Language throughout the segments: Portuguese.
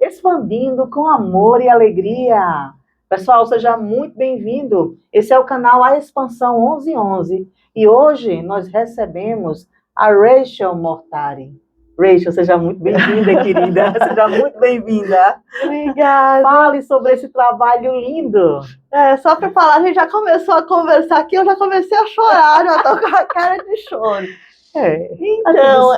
expandindo com amor e alegria. Pessoal, seja muito bem-vindo. Esse é o canal A Expansão 1111 e hoje nós recebemos a Rachel Mortari. Rachel, seja muito bem-vinda, querida. Seja muito bem-vinda. Obrigada. Fale sobre esse trabalho lindo. Só para falar, a gente já começou a conversar aqui, eu já comecei a chorar, já estou com a cara de choro. Então,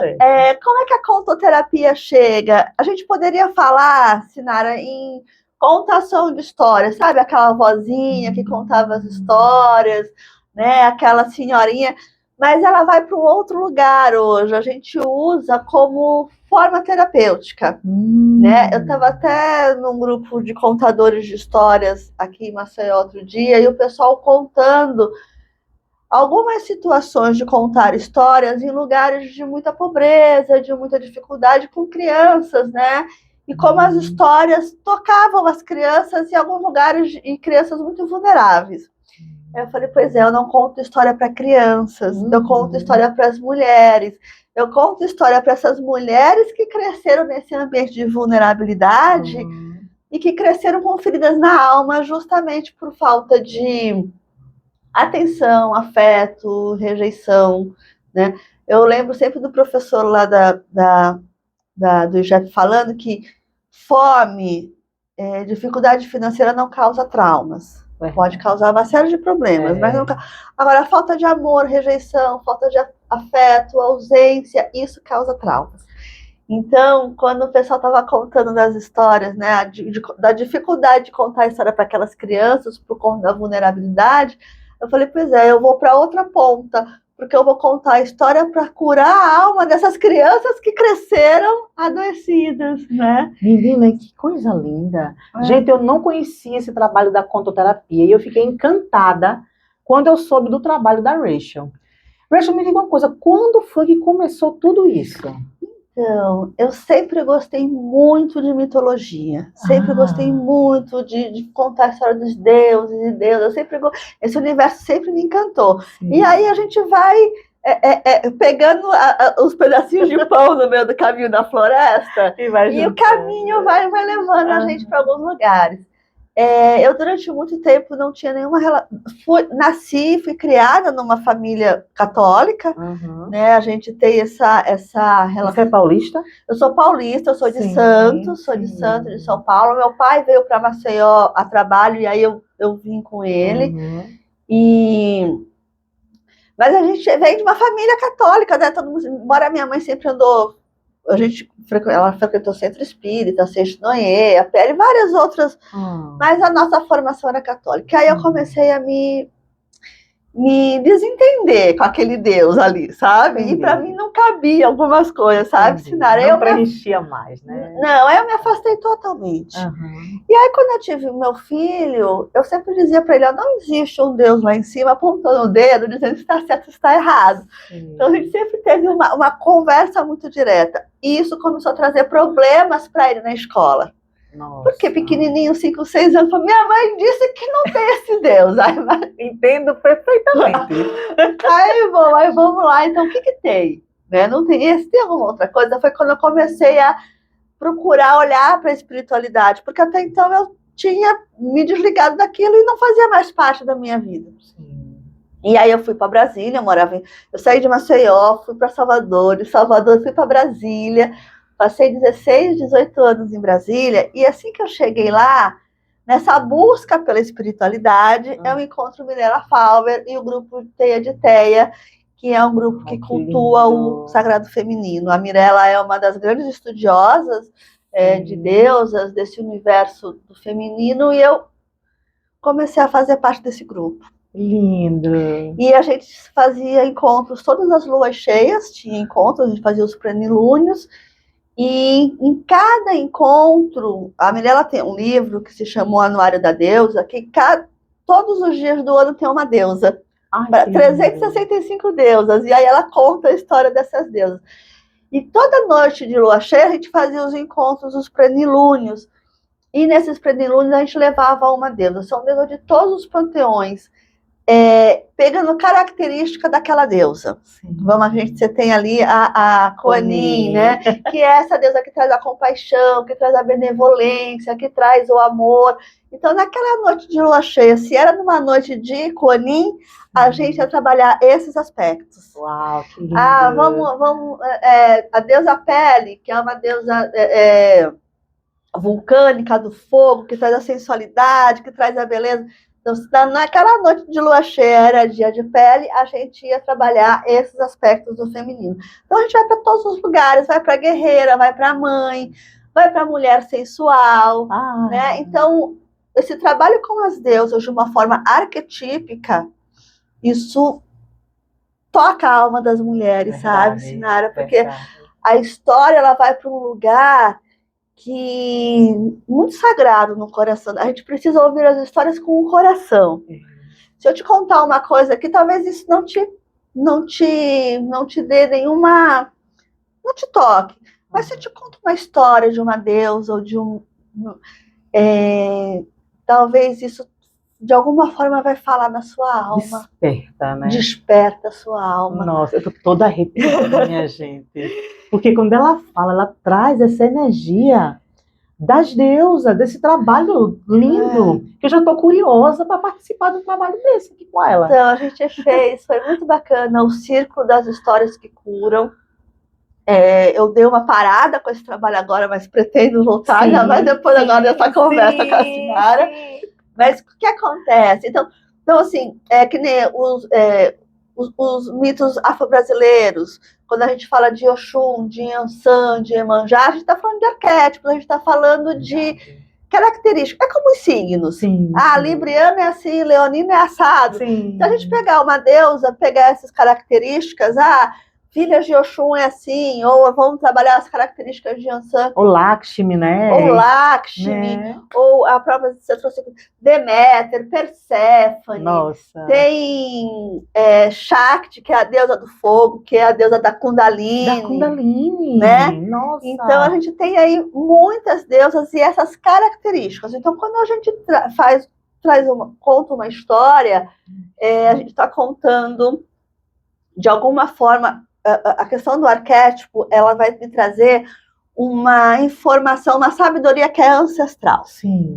como é que a contoterapia chega? A gente poderia falar, Sinara, em contação de histórias, sabe? Aquela vozinha que contava as histórias, né? Aquela senhorinha, mas ela vai para um outro lugar hoje. A gente usa como forma terapêutica, né? Eu estava até num grupo de contadores de histórias aqui em Maceió outro dia, e o pessoal contando algumas situações de contar histórias em lugares de muita pobreza, de muita dificuldade com crianças, né? E como as histórias tocavam as crianças em alguns lugares e crianças muito vulneráveis. Eu falei, pois é, eu não conto história para crianças, eu conto história para as mulheres, eu conto história para essas mulheres que cresceram nesse ambiente de vulnerabilidade e que cresceram com feridas na alma justamente por falta de atenção, afeto, rejeição, né? Eu lembro sempre do professor lá do IGEP falando que fome, dificuldade financeira não causa traumas. Pode causar uma série de problemas, mas não. Agora, falta de amor, rejeição, falta de afeto, ausência, isso causa traumas. Então, quando o pessoal estava contando das histórias, né, da dificuldade de contar a história para aquelas crianças por conta da vulnerabilidade, eu falei, pois é, eu vou para outra ponta, porque eu vou contar a história para curar a alma dessas crianças que cresceram adoecidas, né? Menina, que coisa linda. Gente, eu não conhecia esse trabalho da contoterapia e eu fiquei encantada quando eu soube do trabalho da Rachel. Rachel, me diga uma coisa, quando foi que começou tudo isso? Então, eu sempre gostei muito de mitologia, sempre gostei muito de contar a história dos deuses e deusas, esse universo sempre me encantou. Sim. E aí a gente vai pegando os pedacinhos de pão no meio do caminho da floresta e o caminho vai levando a gente para alguns lugares. Eu, durante muito tempo, não tinha nenhuma relação. Fui criada numa família católica, né? A gente tem essa relação. Você é paulista? Eu sou paulista, eu sou de Santos, de São Paulo. Meu pai veio para Maceió a trabalho e aí eu vim com ele. Mas a gente vem de uma família católica, né? Todo mundo, embora minha mãe sempre andou. Ela frequentou Centro Espírita, Sexto Noé, a PL, várias outras, mas a nossa formação era católica. Aí eu comecei a me desentender com aquele Deus ali, sabe? E para mim não cabia algumas coisas, sabe, Sinara? Não preenchia mais, né? Não, aí eu me afastei totalmente. E aí, quando eu tive o meu filho, eu sempre dizia para ele, não existe um Deus lá em cima apontando o dedo, dizendo se está certo ou se está errado. Então a gente sempre teve uma conversa muito direta. E isso começou a trazer problemas para ele na escola. Nossa. Porque pequenininho, 5, 6 anos, falou, minha mãe disse que não tem esse Deus. Aí, entendo perfeitamente. Aí vamos lá, então o que tem? Né? Não tem esse, tem alguma outra coisa? Foi quando eu comecei a procurar olhar para a espiritualidade, porque até então eu tinha me desligado daquilo e não fazia mais parte da minha vida. Sim. E aí eu fui para Brasília, eu saí de Maceió, fui para Salvador, de Salvador fui para Brasília. Passei 16, 18 anos em Brasília, e assim que eu cheguei lá, nessa busca pela espiritualidade, eu encontro Mirella Fauber e o grupo Teia de Teia, que é um grupo que cultua o sagrado feminino. A Mirella é uma das grandes estudiosas de deusas, desse universo do feminino, e eu comecei a fazer parte desse grupo. Lindo! E a gente fazia encontros, todas as luas cheias, tinha encontros, a gente fazia os plenilúnios. E em cada encontro, a Mirella tem um livro que se chama O Anuário da Deusa, que todos os dias do ano tem uma deusa. 365 deusas. E aí ela conta a história dessas deusas. E toda noite de lua cheia, a gente fazia os encontros, os plenilúnios. E nesses plenilúnios a gente levava uma deusa. São deusas de todos os panteões pegando característica daquela deusa. Sim. Você tem ali a Kuan-Yin, né? Que é essa deusa que traz a compaixão, que traz a benevolência, que traz o amor. Então, naquela noite de lua cheia, se era numa noite de Kuan-Yin, a gente ia trabalhar esses aspectos. Uau, que lindo! A deusa Pele, que é uma deusa vulcânica do fogo, que traz a sensualidade, que traz a beleza. Então, naquela noite de lua cheia, era dia de Pele, a gente ia trabalhar esses aspectos do feminino. Então, a gente vai para todos os lugares, vai para a guerreira, vai para a mãe, vai para a mulher sensual, né? Então, esse trabalho com as deusas de uma forma arquetípica, isso toca a alma das mulheres, sabe, Sinara? Porque a história, ela vai para um lugar muito sagrado no coração. A gente precisa ouvir as histórias com o coração. Se eu te contar uma coisa aqui, talvez isso não te dê nenhuma, não te toque. Mas se eu te conto uma história de uma deusa ou de talvez isso de alguma forma vai falar na sua alma. Desperta, né? Desperta a sua alma. Nossa, eu tô toda arrepiada, minha gente. Porque quando ela fala, ela traz essa energia das deusas, desse trabalho lindo, que eu já tô curiosa para participar de um trabalho desse aqui com ela. Então, a gente fez, foi muito bacana, o Círculo das Histórias que Curam. Eu dei uma parada com esse trabalho agora, mas pretendo voltar, ainda mais depois agora dessa conversa com a Sinara. Mas o que acontece? Então assim, que nem os mitos afro-brasileiros, quando a gente fala de Oxum, de Yansan, de Iemanjá, a gente está falando de arquétipos, a gente está falando de características. É como os signos. Sim. Libriano é assim, leonino é assado. Sim. Então a gente pegar uma deusa, pegar essas características, filhas de Oxum é assim, ou vamos trabalhar as características de Yansan. Ou Lakshmi, né? Ou Lakshmi, né? Ou a própria Deméter, Perséfone. Nossa. Tem Shakti, que é a deusa do fogo, que é a deusa da Kundalini. Da Kundalini, né? Nossa. Então a gente tem aí muitas deusas e essas características. Então quando a gente conta uma história, a gente está contando de alguma forma. A questão do arquétipo, ela vai me trazer uma informação, uma sabedoria que é ancestral. Sim.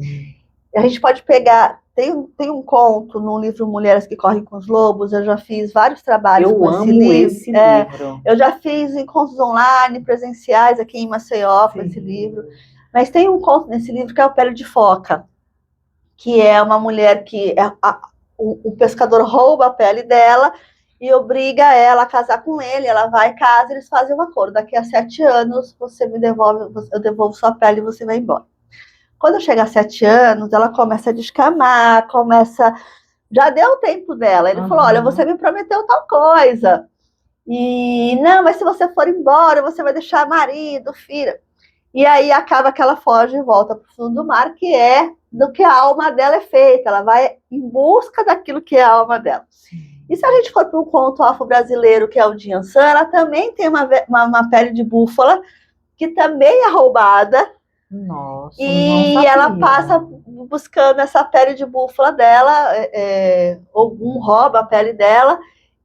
A gente pode pegar, tem um conto no livro Mulheres que Correm com os Lobos, eu já fiz vários trabalhos com esse livro. Esse livro. Eu já fiz encontros online, presenciais aqui em Maceió com esse livro. Mas tem um conto nesse livro que é o Pele de Foca, que é uma mulher que o pescador rouba a pele dela e obriga ela a casar com ele, ela vai em casa, eles fazem um acordo, daqui a 7 anos você me devolve, eu devolvo sua pele e você vai embora. Quando chega a 7 anos, ela começa a descamar, já deu o tempo dela, ele falou, olha, você me prometeu tal coisa, e não, mas se você for embora, você vai deixar marido, filha, e aí acaba que ela foge e volta para o fundo do mar, que é do que a alma dela é feita, ela vai em busca daquilo que é a alma dela. Sim. E se a gente for para um conto afro-brasileiro, que é o de Yansan, ela também tem uma pele de búfala, que também é roubada. Nossa, e ela passa buscando essa pele de búfala dela, algum rouba a pele dela,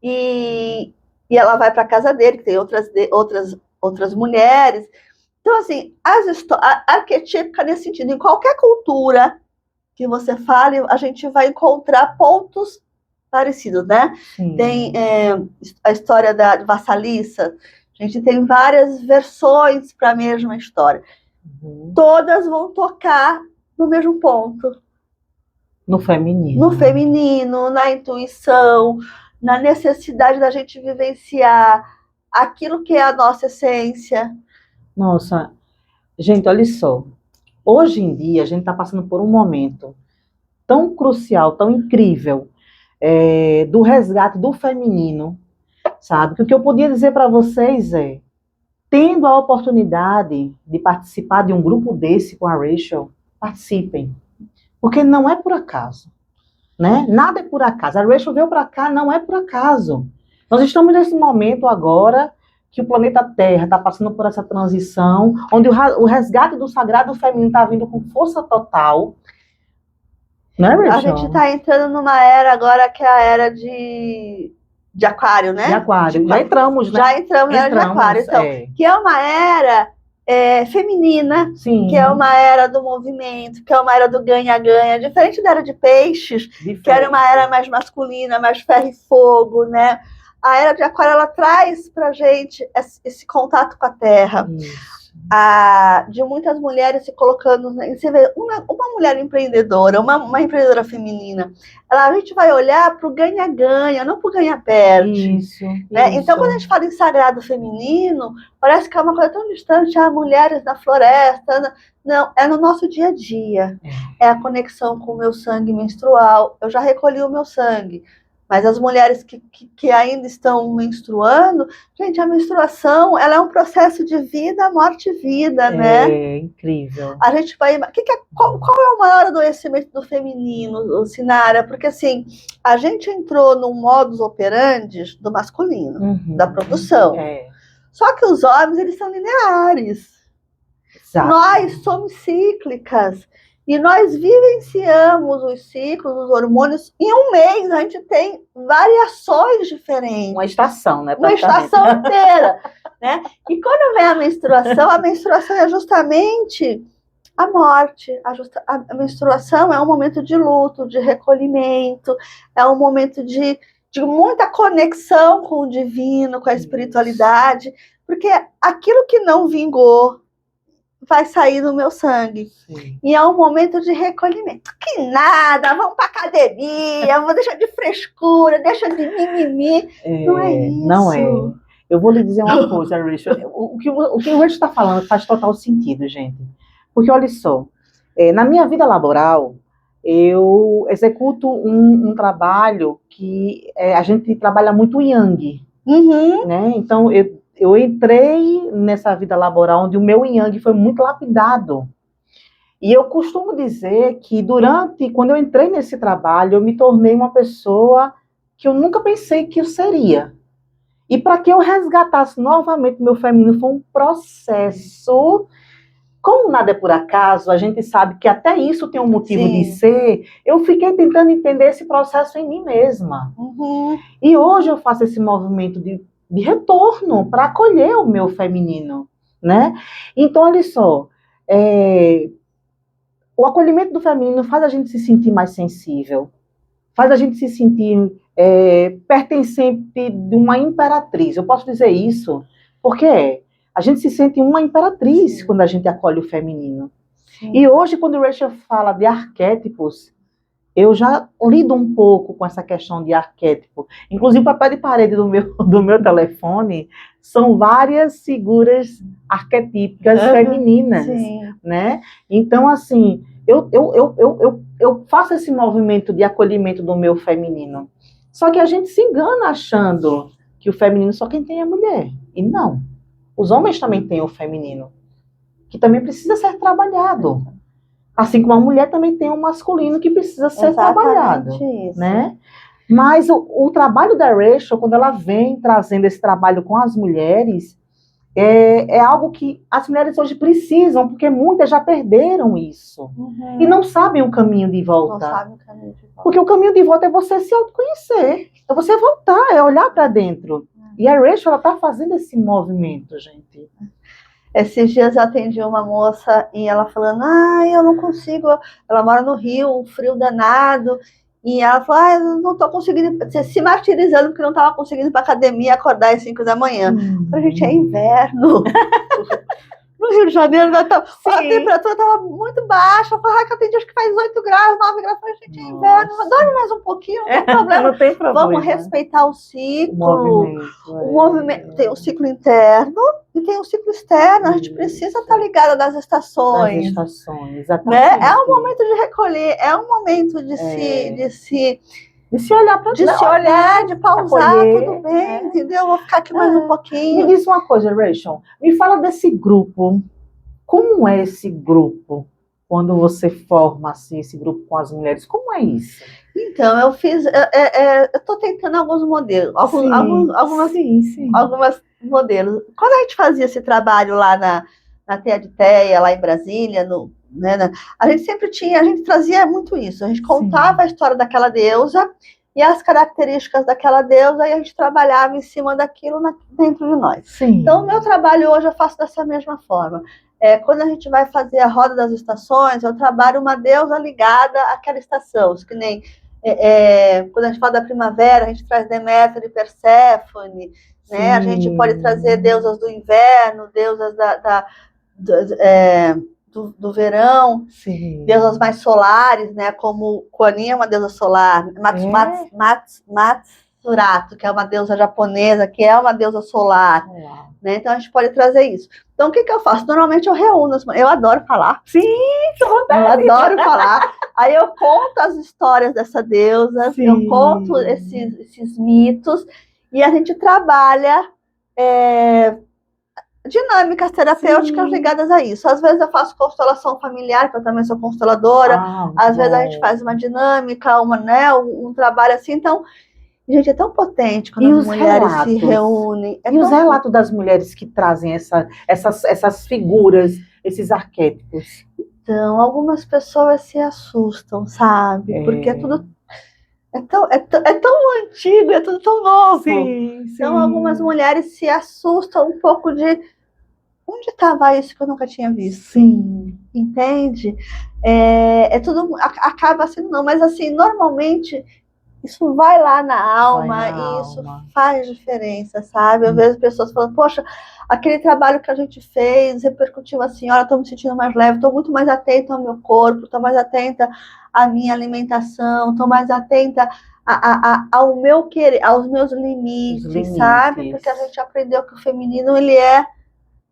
e ela vai para a casa dele, que tem outras mulheres. Então, assim, arquetípica nesse sentido, em qualquer cultura que você fale, a gente vai encontrar pontos parecidos, né? Sim. Tem a história de Vassalissa, a gente tem várias versões para a mesma história. Uhum. Todas vão tocar no mesmo ponto. No feminino. No feminino, na intuição, na necessidade da gente vivenciar aquilo que é a nossa essência. Nossa, gente, olha só. Hoje em dia, a gente está passando por um momento tão crucial, tão incrível, do resgate do feminino, sabe? O que eu podia dizer para vocês tendo a oportunidade de participar de um grupo desse com a Rachel, participem. Porque não é por acaso, né? Nada é por acaso. A Rachel veio para cá, não é por acaso. Nós estamos nesse momento agora que o planeta Terra está passando por essa transição, onde o resgate do sagrado feminino está vindo com força total. Não é, Rachel? A gente está entrando numa era agora que é a era de aquário, né? De aquário. Já entramos, né? Já entramos na era de aquário. Então, que é uma era feminina, Sim. que é uma era do movimento, que é uma era do ganha-ganha, diferente da era de peixes, que era uma era mais masculina, mais ferro e fogo, né? A era de aquário, ela traz pra gente esse contato com a terra. Isso. De muitas mulheres se colocando. Você vê uma mulher empreendedora, uma empreendedora feminina, a gente vai olhar para o ganha-ganha, não para o ganha-perde. Isso, né? isso. Então, quando a gente fala em sagrado feminino, parece que é uma coisa tão distante, mulheres na floresta. Não, é no nosso dia a dia. É a conexão com o meu sangue menstrual. Eu já recolhi o meu sangue. Mas as mulheres que ainda estão menstruando, gente, a menstruação, ela é um processo de vida, morte e vida, né? É incrível. A gente vai... Qual é o maior adoecimento do feminino, Sinara? Porque, assim, a gente entrou num modus operandi do masculino, da produção. Só que os homens, eles são lineares. Exato. Nós somos cíclicas. E nós vivenciamos os ciclos, os hormônios. Em um mês, a gente tem variações diferentes. Uma estação, né? Uma estação inteira. Né? E quando vem a menstruação é justamente a morte. A menstruação é um momento de luto, de recolhimento, é um momento de muita conexão com o divino, com a espiritualidade, porque aquilo que não vingou vai sair do meu sangue. Sim. E é um momento de recolhimento. Que nada, vamos pra academia, vou deixar de frescura, deixa de mimimi. Não é isso. Não é. Eu vou lhe dizer uma coisa, Rachel. O que o Rachel está falando faz total sentido, gente. Porque, olha só, na minha vida laboral, eu executo um trabalho que a gente trabalha muito yang. Né? Então, eu entrei nessa vida laboral onde o meu yang foi muito lapidado. E eu costumo dizer que quando eu entrei nesse trabalho, eu me tornei uma pessoa que eu nunca pensei que eu seria. E para que eu resgatasse novamente meu feminino foi um processo. Como nada é por acaso, a gente sabe que até isso tem um motivo de ser. Eu fiquei tentando entender esse processo em mim mesma. E hoje eu faço esse movimento de retorno para acolher o meu feminino, né? Então, olha só, o acolhimento do feminino faz a gente se sentir mais sensível, faz a gente se sentir pertencente de uma imperatriz. Eu posso dizer isso porque a gente se sente uma imperatriz quando a gente acolhe o feminino. E hoje, quando o Rachel fala de arquétipos, eu já lido um pouco com essa questão de arquétipo. Inclusive, o papel de parede do meu telefone são várias figuras arquetípicas femininas, né? Então, assim, eu faço esse movimento de acolhimento do meu feminino. Só que a gente se engana achando que o feminino só quem tem é mulher. E não. Os homens também têm o feminino, que também precisa ser trabalhado. Assim como a mulher também tem um masculino que precisa ser trabalhado, né? Mas o trabalho da Rachel, quando ela vem trazendo esse trabalho com as mulheres, é algo que as mulheres hoje precisam, porque muitas já perderam isso. E não sabem o caminho de volta. Não sabem o caminho de volta. Porque o caminho de volta é você se autoconhecer, é você voltar, é olhar para dentro. E a Rachel, ela está fazendo esse movimento, gente. Esses dias eu atendi uma moça e ela falando, eu não consigo, ela mora no Rio, um frio danado, e ela falou, eu não estou conseguindo, se martirizando porque não estava conseguindo ir para academia acordar às 5 da manhã. A gente é inverno. No Rio de Janeiro, a temperatura estava muito baixa. Eu falei, que eu atendi, acho que faz 8 graus, 9 graus. Eu falei, gente, é inverno, dorme mais um pouquinho, não tem problema. Não tem problema. Vamos respeitar o ciclo. O movimento tem um ciclo interno e tem um ciclo externo. A gente precisa estar ligada nas estações. Nas estações, exatamente. Né? É um momento de recolher, é um momento de se olhar para dentro. De se olhar, de pausar, acolher, tudo bem, entendeu? Vou ficar aqui mais um pouquinho. Me diz uma coisa, Rachel. Me fala desse grupo. Como é esse grupo? Quando você forma assim, esse grupo com as mulheres, como é isso? Então, eu fiz... eu estou tentando alguns modelos. Algumas modelos. Quando a gente fazia esse trabalho lá na Teia de Teia, lá em Brasília, né, a gente trazia muito isso, a gente contava a história daquela deusa e as características daquela deusa, e a gente trabalhava em cima daquilo dentro de nós. Sim. Então, o meu trabalho hoje eu faço dessa mesma forma. Quando a gente vai fazer a roda das estações, eu trabalho uma deusa ligada àquela estação, que nem quando a gente fala da primavera, a gente traz Deméter e Perséfone, né? A gente pode trazer deusas do inverno, deusas do verão, sim, deusas mais solares, né? Como Kuan Yin é uma deusa solar, Matsurato, que é uma deusa japonesa, que é uma deusa solar, né? Então a gente pode trazer isso. Então o que eu faço? Normalmente eu reúno, eu adoro falar. Sim, eu adoro falar. Aí eu conto as histórias dessa deusa, sim, eu conto esses mitos, e a gente trabalha dinâmicas terapêuticas, sim, ligadas a isso. Às vezes eu faço constelação familiar, que eu também sou consteladora. Às vezes a gente faz uma dinâmica, um trabalho assim. Então, gente, é tão potente quando as mulheres se reúnem. E os relatos das mulheres que trazem essas figuras, esses arquétipos? Então, algumas pessoas se assustam, sabe? Porque é tudo tão antigo, é tudo tão novo. Sim, sim. Então, algumas mulheres se assustam um pouco de onde estava isso que eu nunca tinha visto. Sim. Entende? Tudo acaba assim, não, mas assim, normalmente isso vai lá na alma e isso faz diferença, sabe? Eu vejo pessoas falando, poxa, aquele trabalho que a gente fez repercutiu assim, olha, estou me sentindo mais leve, estou muito mais atenta ao meu corpo, estou mais atenta à minha alimentação, estou mais atenta ao meu querer, aos meus limites, sabe? Porque a gente aprendeu que o feminino, ele é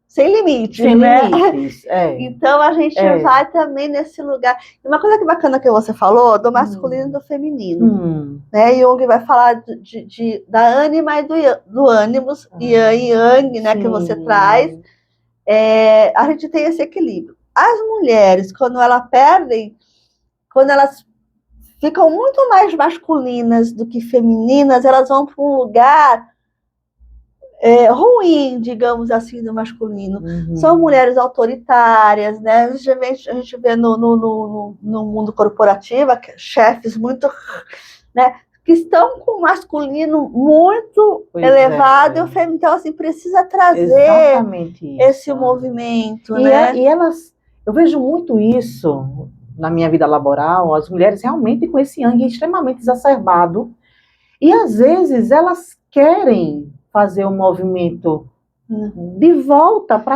sem limites, sem né? Limites, Então a gente vai também nesse lugar. E uma coisa que bacana que você falou, do masculino e do feminino. Né? Jung vai falar da ânima e do ânimos, yang e yang, né, que você traz. A gente tem esse equilíbrio. As mulheres, quando elas ficam muito mais masculinas do que femininas, elas vão para um lugar ruim, digamos assim, do masculino. São mulheres autoritárias, né? A gente vê no mundo corporativo chefes muito, né, que estão com o masculino muito elevado e o feminino. Então, assim, precisa trazer esse movimento, né? E elas, eu vejo muito isso na minha vida laboral, as mulheres realmente com esse yang extremamente exacerbado, e às vezes elas querem fazer um movimento de volta para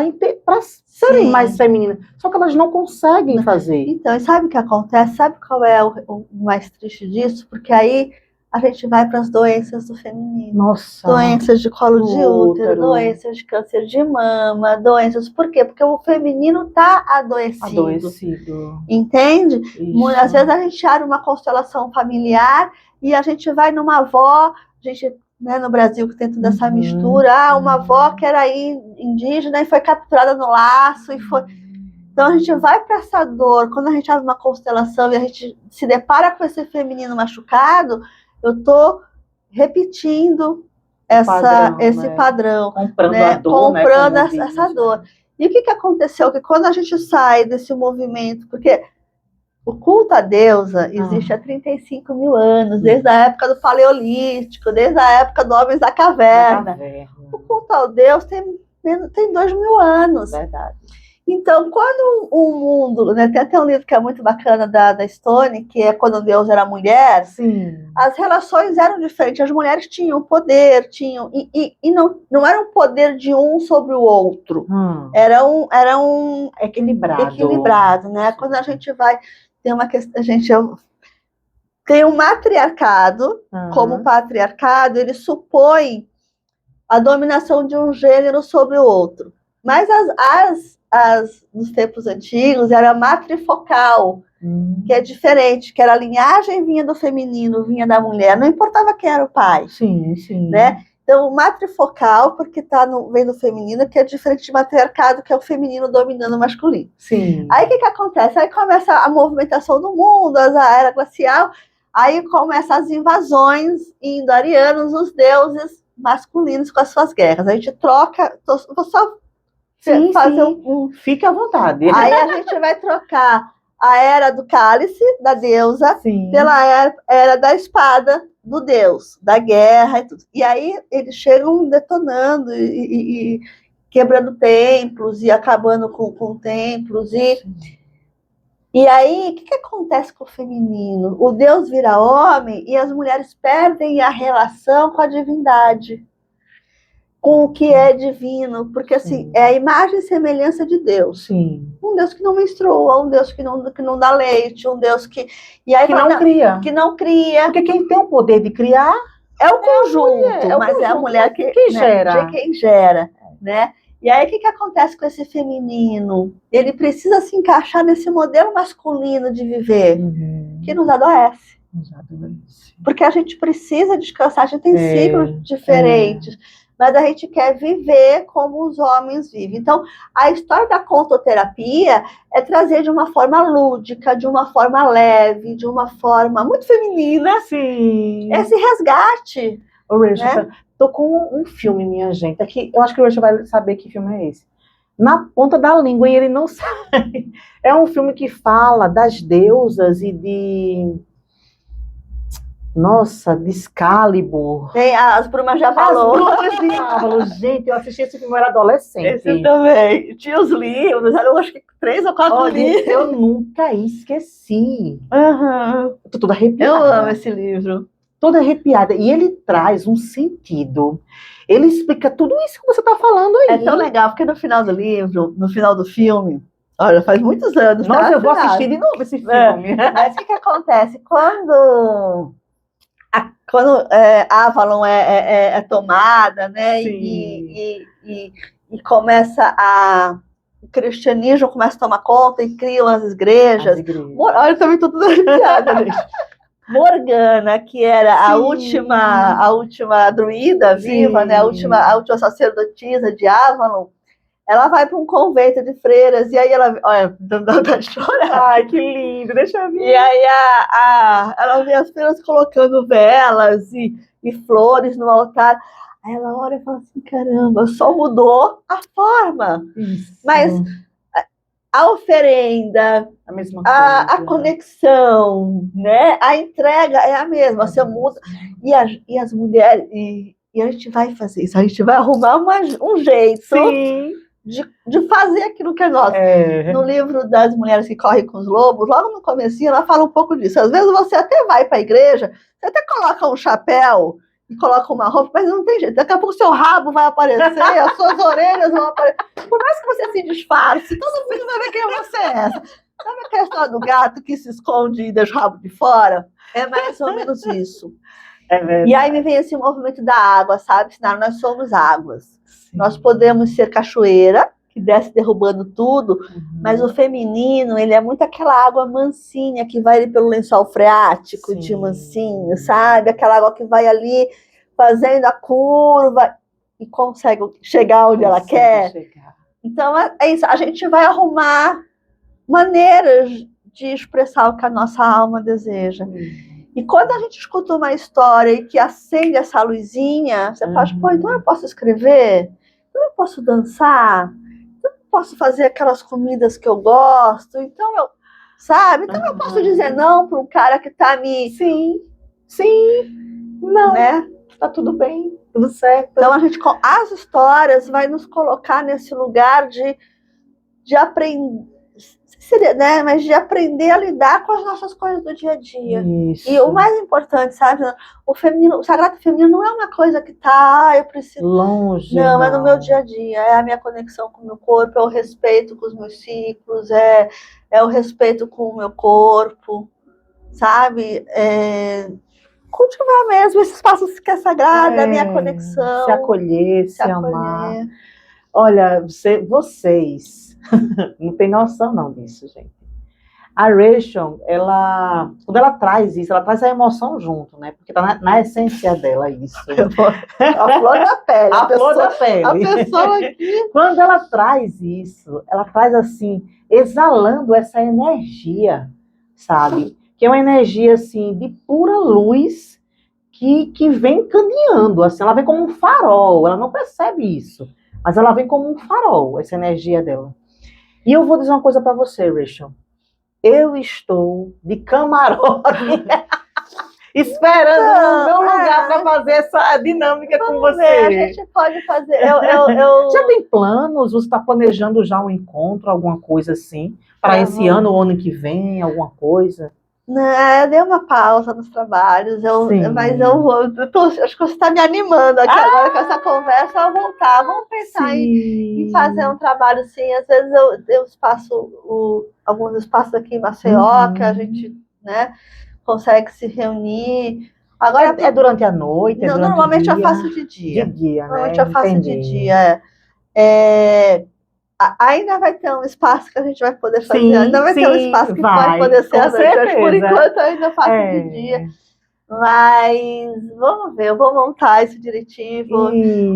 serem mais femininas, só que elas não conseguem fazer. Então, e sabe o que acontece? Sabe qual é o mais triste disso? Porque aí a gente vai para as doenças do feminino. Nossa. Doenças de colo de útero, doenças de câncer de mama, doenças... Por quê? Porque o feminino está adoecido. Entende? Às vezes a gente abre uma constelação familiar e a gente vai numa avó, a gente... Né, no Brasil, que tem toda essa mistura, uma avó que era indígena e foi capturada no laço e foi... Então a gente vai para essa dor, quando a gente faz uma constelação e a gente se depara com esse feminino machucado, eu estou repetindo esse padrão, comprando a dor, comprando essa dor. E o que aconteceu? Que quando a gente sai desse movimento, porque o culto à deusa existe há 35 mil anos, desde a época do Paleolítico, desde a época dos homens da caverna. O culto ao Deus tem 2.000 anos. Verdade. Então, quando o mundo... Né, tem até um livro que é muito bacana da Stone, que é Quando Deus Era Mulher. Sim. As relações eram diferentes. As mulheres tinham poder, e não era um poder de um sobre o outro. Era um equilibrado, né? Quando a gente vai... Tem uma questão, tem um matriarcado, como patriarcado, ele supõe a dominação de um gênero sobre o outro. Mas nos tempos antigos era matrifocal, que é diferente, que era a linhagem vinha do feminino, vinha da mulher, não importava quem era o pai. Sim, sim. Né? Então, matrifocal, porque vem do feminino, que é diferente de matriarcado, que é o feminino dominando o masculino. Sim. Aí, o que acontece? Aí começa a movimentação do mundo, a era glacial, aí começam as invasões indo-arianos, os deuses masculinos com as suas guerras. A gente troca... Vou só Sim, fazer sim. Fique à vontade. Aí a gente vai trocar a era do cálice, da deusa, sim, pela era da espada do deus, da guerra e tudo. E aí eles chegam detonando e quebrando templos e acabando com templos. E aí, o que acontece com o feminino? O deus vira homem e as mulheres perdem a relação com a divindade, com o que é divino, porque assim, sim, é a imagem e semelhança de Deus. Sim. Um Deus que não menstrua, um Deus que não dá leite, um Deus que... E aí, não cria. Que não cria. Porque quem tem o poder de criar é o conjunto, mas é a mulher que gera. De quem gera, né? E aí, o que acontece com esse feminino? Ele precisa se encaixar nesse modelo masculino de viver, que nos adoece. Porque a gente precisa descansar, a gente tem ciclos diferentes, mas a gente quer viver como os homens vivem. Então, a história da contoterapia é trazer de uma forma lúdica, de uma forma leve, de uma forma muito feminina, sim, esse resgate. O Rachel, né? Tô com um filme, minha gente, aqui, eu acho que o Rachel vai saber que filme é esse. Na ponta da língua, e ele não sabe. É um filme que fala das deusas e de... Nossa, de Excalibur. Tem as Brumas de Avalon. As Brumas de Avalon. Gente, eu assisti esse filme, eu era adolescente. Esse também. Tinha os livros, eram acho que 3 ou 4 livros. Eu nunca esqueci. Uhum. Eu tô toda arrepiada. Eu amo esse livro. Toda arrepiada. E ele traz um sentido. Ele explica tudo isso que você tá falando aí. É tão legal, porque no final do livro, no final do filme... Olha, faz muitos anos. Nossa, eu vou assistir de novo esse filme. Mas o que acontece? Quando Avalon é tomada, né? E começa o cristianismo começa a tomar conta e criam as igrejas. Olha, também estou toda arrepiada, gente. Morgana, que era a última druida viva, né? A última sacerdotisa de Avalon, ela vai para um convento de freiras, e aí ela... Olha, dando vontade de chorar. Ai, que lindo, deixa eu ver. E aí ela vê as freiras colocando velas e flores no altar. Aí ela olha e fala assim, caramba, só mudou a forma. Isso. Mas a oferenda, a mesma coisa, a conexão, né? A entrega é a mesma, você muda. E as mulheres... E a gente vai fazer isso, a gente vai arrumar um jeito... Sim. De fazer aquilo que é nosso. No livro das Mulheres que Correm com os Lobos, logo no comecinho, ela fala um pouco disso. Às vezes você até vai para a igreja, você até coloca um chapéu e coloca uma roupa, mas não tem jeito. Daqui a pouco o seu rabo vai aparecer, as suas orelhas vão aparecer. Por mais que você se disfarce, todo mundo vai ver quem você é. Sabe aquela história do gato que se esconde e deixa o rabo de fora? É mais ou menos isso. E aí me vem esse movimento da água, sabe? Senão nós somos águas. Sim. Nós podemos ser cachoeira, que desce derrubando tudo, mas o feminino, ele é muito aquela água mansinha, que vai ali pelo lençol freático, sim, de mansinho, sabe? Aquela água que vai ali fazendo a curva e consegue chegar onde ela quer. Então, é isso. A gente vai arrumar maneiras de expressar o que a nossa alma deseja. E quando a gente escuta uma história e que acende essa luzinha, você pode, pô, então eu posso escrever? Então eu posso dançar? Então eu posso fazer aquelas comidas que eu gosto? Então eu, sabe? Então eu posso dizer não para um cara que tá me... Sim, não, né? Tá tudo bem, tudo certo. Então as histórias vai nos colocar nesse lugar de aprender... Né? Mas de aprender a lidar com as nossas coisas do dia a dia. Isso. E o mais importante, sabe? O sagrado feminino não é uma coisa que tá, eu preciso... Longe. Não, é no meu dia a dia, é a minha conexão com o meu corpo, é o respeito com os meus ciclos, é o respeito com o meu corpo, sabe? Cultivar mesmo esse espaço que é sagrado, a minha conexão. Se acolher, se amar. Olha, vocês... não tem noção não disso, gente. A Rachel, quando ela traz isso, ela traz a emoção junto, né? Porque tá na essência dela isso. A flor da pele. A flor da pele. A pessoa aqui. Quando ela traz isso, ela traz assim, exalando essa energia, sabe? Que é uma energia assim, de pura luz que vem caminhando, assim, ela vem como um farol, ela não percebe isso. Mas ela vem como um farol, essa energia dela. E eu vou dizer uma coisa para você, Rachel. Eu estou de camarote esperando o meu lugar para fazer essa dinâmica com você. A gente pode fazer. Já tem planos? Você está planejando já um encontro, alguma coisa assim? Para esse ano ou ano que vem, alguma coisa? Não, eu dei uma pausa nos trabalhos, mas eu vou. Acho que você está me animando aqui agora com essa conversa. Eu vou voltar. Vamos pensar em fazer um trabalho assim. Às vezes eu passo alguns espaços aqui em Maceió, que a gente, né, consegue se reunir. Agora, é durante a noite? Não, normalmente eu faço de dia. De dia, normalmente né? eu faço Entendi. de dia. Ainda vai ter um espaço que a gente vai poder fazer. Sim, ainda vai ter um espaço que vai poder ser à noite. Mas por enquanto eu ainda faço de dia. Mas vamos ver, eu vou montar isso direitinho.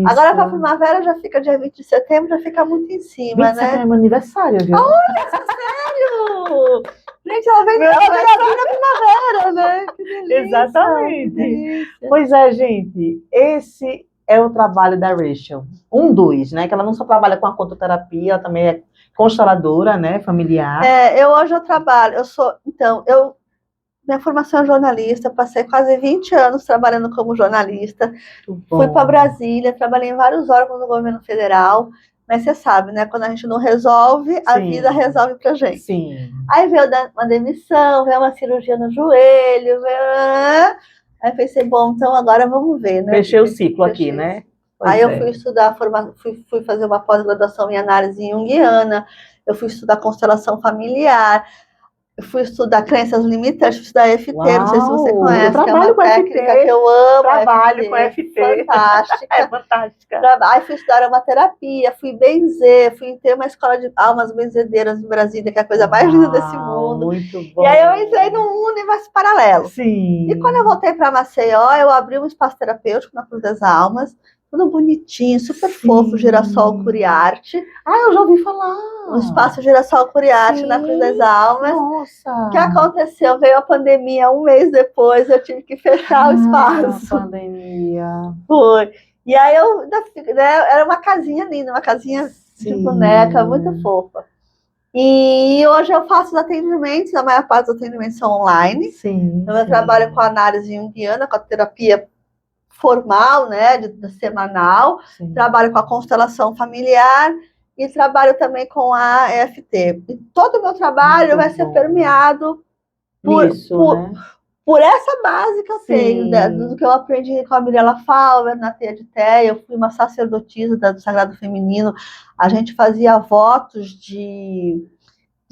Agora para a primavera já fica dia 20 de setembro, já fica muito em cima, 20 de setembro é meu aniversário, viu? Olha, sério! Gente, ela vem na primavera, né? Que delícia, exatamente. Que delícia. Pois é, gente, esse é o trabalho da Rachel. Um dos, né? Que ela não só trabalha com a contoterapia, ela também é consteladora, né? Familiar. Hoje eu trabalho, minha formação é jornalista, passei quase 20 anos trabalhando como jornalista. Fui para Brasília, trabalhei em vários órgãos do governo federal, mas você sabe, né? Quando a gente não resolve, a vida resolve pra gente. Sim. Aí veio uma demissão, veio uma cirurgia no joelho, aí pensei, bom, então agora vamos ver, né? Fechei o ciclo aqui, né? Aí eu fui estudar, fui fazer uma pós-graduação em análise junguiana, eu fui estudar constelação familiar, eu fui estudar crenças limitantes, fui estudar EFT, não sei se você conhece, eu trabalho com técnica FT, que eu amo. Trabalho com FT. Fantástica. É fantástica. Aí fui estudar uma terapia, fui benzer, fui ter uma escola de almas benzedeiras em Brasília, que é a coisa mais linda desse mundo. Muito bom. E aí eu entrei num universo paralelo. Sim. E quando eu voltei para Maceió, eu abri um espaço terapêutico na Cruz das Almas, tudo bonitinho, super fofo, Girassol Curiarte. Eu já ouvi falar. Um espaço Girassol Curiarte na Cruz das Almas. Nossa. O que aconteceu? Veio a pandemia, um mês depois eu tive que fechar o espaço. Pandemia. Foi. E aí era uma casinha linda, uma casinha de boneca, muito fofa. E hoje eu faço os atendimentos, a maior parte dos atendimentos são online. Então eu trabalho com a análise junguiana, com a terapia formal, né, semanal. Trabalho com a constelação familiar e trabalho também com a EFT. E todo o meu trabalho vai ser permeado por essa base que eu tenho, do que eu aprendi com a Mirella Fowler na Teia de Teia. Eu fui uma sacerdotisa do Sagrado Feminino. A gente fazia votos de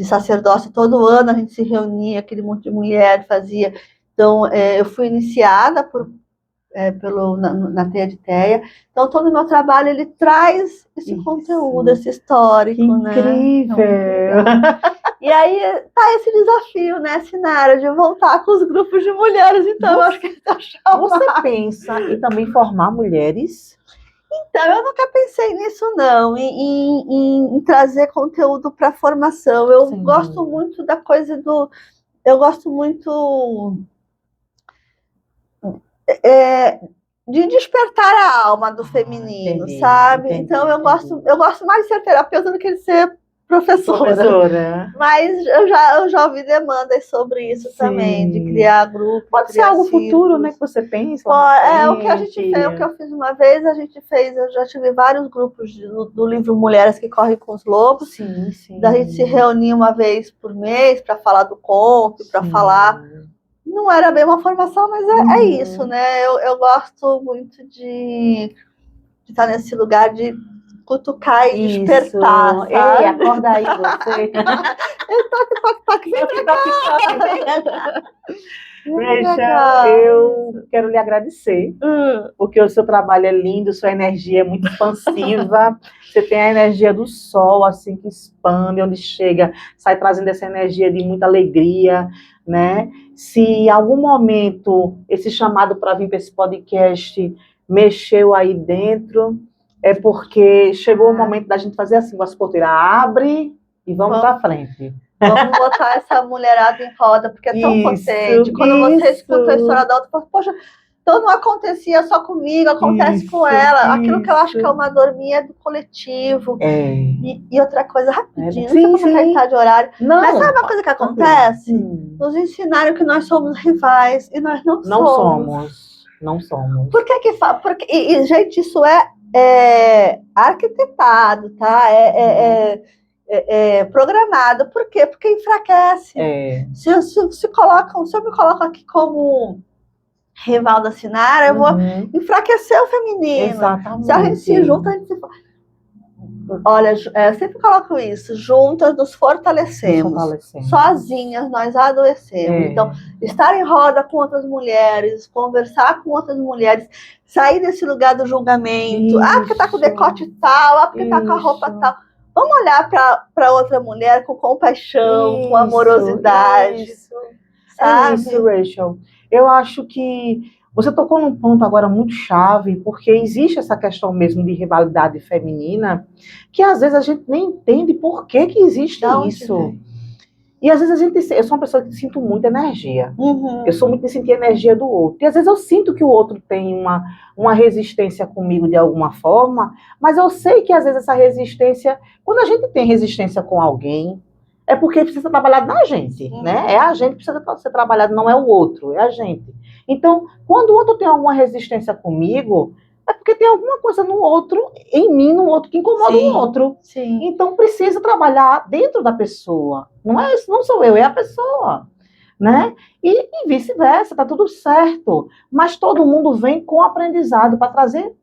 sacerdócio todo ano, a gente se reunia, aquele monte de mulher fazia. Então, eu fui iniciada na Teia de Teia. Então, todo o meu trabalho, ele traz esse conteúdo, esse histórico. Que incrível! Né? E aí, tá esse desafio, né, Sinara, de voltar com os grupos de mulheres. Então, eu acho que você pensa em também formar mulheres? Então, eu nunca pensei nisso, não, em trazer conteúdo para formação. Eu gosto muito da coisa do... Eu gosto muito... de despertar a alma do feminino, sabe? Então eu gosto mais de ser terapeuta do que de ser professora. Mas eu já ouvi demandas sobre isso também, de criar grupo. Pode ser algo futuro, né, que você pensa? O que a gente fez, o que eu fiz uma vez, eu já tive vários grupos do livro Mulheres que Correm com os Lobos. Da gente se reunir uma vez por mês para falar do conto, para falar. Não era bem uma formação, mas é isso, né? Eu gosto muito de estar nesse lugar de cutucar e despertar, sabe? Ei, acorda aí você. Toque, vem pra cá. Rachel, eu quero lhe agradecer, porque o seu trabalho é lindo, sua energia é muito expansiva, você tem a energia do sol, assim, que expande, onde chega, sai trazendo essa energia de muita alegria, né? Se em algum momento esse chamado para vir para esse podcast mexeu aí dentro, é porque chegou o momento da gente fazer assim, com as porteiras, abre e vamos para frente. Vamos botar essa mulherada em roda, porque é tão potente. Quando você escuta a história da outra, fala, poxa, Então não acontecia só comigo, acontece com ela. Aquilo que eu acho que é uma dor minha é do coletivo. E outra coisa, rapidinho, não sei como tá de horário. Não, mas sabe uma coisa que acontece? Nos ensinaram que nós somos rivais e nós não somos. Não somos. Por que que fala? E, gente, isso é arquitetado, tá? Programado. Por quê? Porque enfraquece. Se eu me coloco aqui como rival da Sinara, eu vou enfraquecer o feminino. Exatamente. Se a gente se junta, a gente se... Olha, eu sempre coloco isso, juntas nos fortalecemos. Sozinhas nós adoecemos. Então, estar em roda com outras mulheres, conversar com outras mulheres, sair desse lugar do julgamento. Porque tá com o decote tal, porque tá com a roupa tal. Vamos olhar para outra mulher com compaixão, com amorosidade. Sabe? É isso, Rachel. Eu acho que você tocou num ponto agora muito chave, porque existe essa questão mesmo de rivalidade feminina, que às vezes a gente nem entende por que existe isso. E às vezes eu sou uma pessoa que sinto muita energia. Eu sou muito de sentir a energia do outro. E às vezes eu sinto que o outro tem uma resistência comigo de alguma forma, mas eu sei que às vezes essa resistência, quando a gente tem resistência com alguém, é porque precisa ser trabalhado na gente, né? É a gente que precisa ser trabalhado, não é o outro, é a gente. Então, quando o outro tem alguma resistência comigo, é porque tem alguma coisa no outro, em mim, no outro, que incomoda o outro. Então, precisa trabalhar dentro da pessoa. Não sou eu, é a pessoa, né? E vice-versa, tá tudo certo. Mas todo mundo vem com aprendizado, para trazer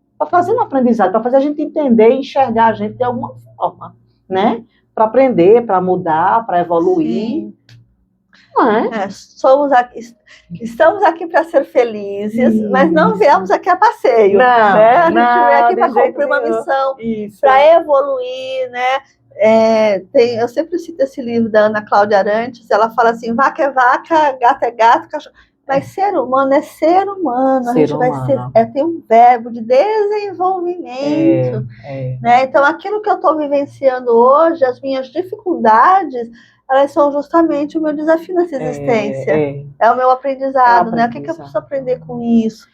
um aprendizado, para fazer a gente entender e enxergar a gente de alguma forma, né? Para aprender, para mudar, para evoluir. Estamos aqui para ser felizes, mas não viemos aqui a passeio. Né? A gente veio aqui para cumprir uma missão, para evoluir, né? Eu sempre cito esse livro da Ana Cláudia Arantes, ela fala assim, vaca é vaca, gato é gato, cachorro. Mas ser humano é ser humano, a gente vai ter um verbo de desenvolvimento. Né? Então, aquilo que eu estou vivenciando hoje, as minhas dificuldades, elas são justamente o meu desafio nessa existência. É o meu aprendizado, né? O que eu preciso aprender com isso?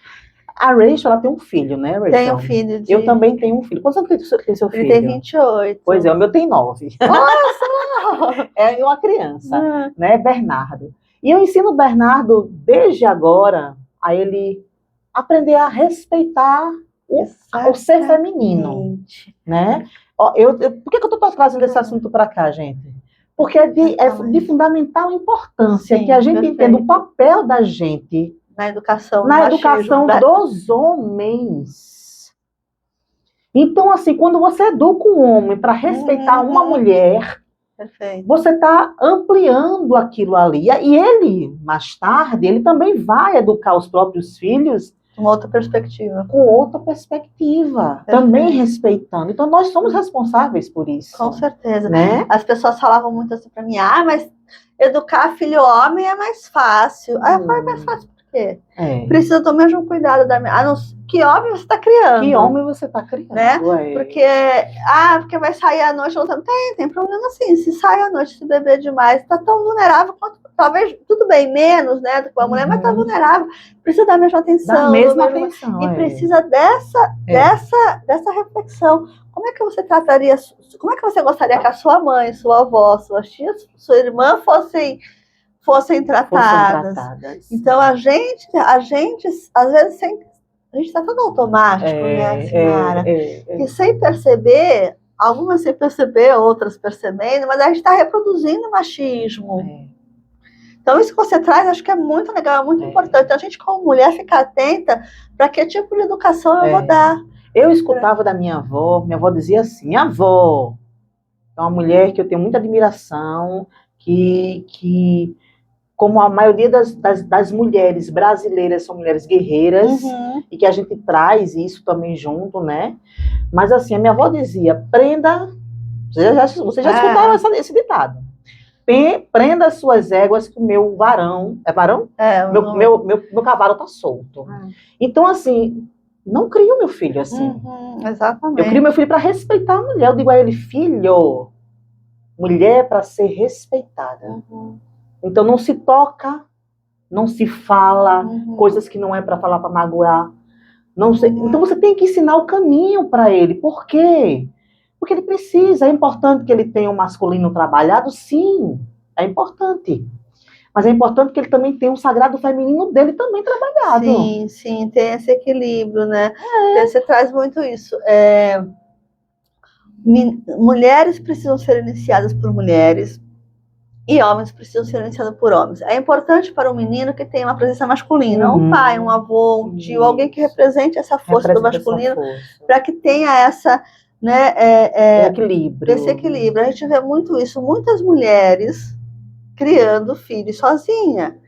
A Rachel, ela tem um filho, né, Rachel? Tem um filho. Eu também tenho um filho. Quantos anos tem seu filho? Ele tem 28. Pois é, o meu tem 9. Nossa! É uma criança, né, Bernardo. E eu ensino o Bernardo, desde agora, a ele aprender a respeitar o ser feminino, né? Por que eu estou trazendo esse assunto para cá, gente? Porque é de fundamental importância que a gente entenda o papel da gente na educação dos homens. Então, assim, quando você educa um homem para respeitar uma mulher, você está ampliando aquilo ali. E ele, mais tarde, ele também vai educar os próprios filhos com outra perspectiva. Também respeitando. Então, nós somos responsáveis por isso. Com certeza. Né? As pessoas falavam muito assim para mim, mas educar filho homem é mais fácil. Aí eu falei, mais fácil por quê? Precisa do mesmo cuidado da minha... Que homem você está criando? Que homem você está criando? Né? Porque vai sair à noite. Tem problema sim. Se sai à noite, se beber demais, está tão vulnerável quanto... Talvez, tudo bem, menos, né, do que uma mulher, mas está vulnerável. Precisa da mesma atenção. E precisa dessa reflexão. Como é que você trataria... Como é que você gostaria que a sua mãe, sua avó, suas tias, sua irmã fossem tratadas? Então, a gente, às vezes, a gente está todo automático, né, Sinara? E sem perceber, algumas sem perceber, outras percebendo, mas a gente está reproduzindo o machismo. Então, isso que você traz, acho que é muito legal, é muito importante. Então, a gente, como mulher, ficar atenta para que tipo de educação eu vou dar. Eu escutava da minha avó dizia assim, minha avó é uma mulher que eu tenho muita admiração, que como a maioria das mulheres brasileiras são mulheres guerreiras, e que a gente traz isso também junto, né? Mas assim, a minha avó dizia, você já escutaram esse ditado, prenda as suas éguas que o meu varão, varão? Meu cavalo tá solto. Então assim, não crio meu filho assim. Exatamente. Eu crio meu filho para respeitar a mulher. Eu digo a ele, filho, mulher é para ser respeitada. Então não se toca não se fala, coisas que não é para falar para magoar. Não sei. Então você tem que ensinar o caminho para ele. Por quê? Porque ele precisa. É importante que ele tenha o masculino trabalhado? Sim, é importante. Mas é importante que ele também tenha o sagrado feminino dele também trabalhado. Sim, sim, tem esse equilíbrio, né? Você traz muito isso. Mulheres precisam ser iniciadas por mulheres e homens precisam ser iniciados por homens. É importante para o menino que tenha uma presença masculina, um pai, um avô, um tio, alguém que represente essa força do masculino, para que tenha essa, né, esse equilíbrio. A gente vê muito isso, muitas mulheres criando filhos sozinha.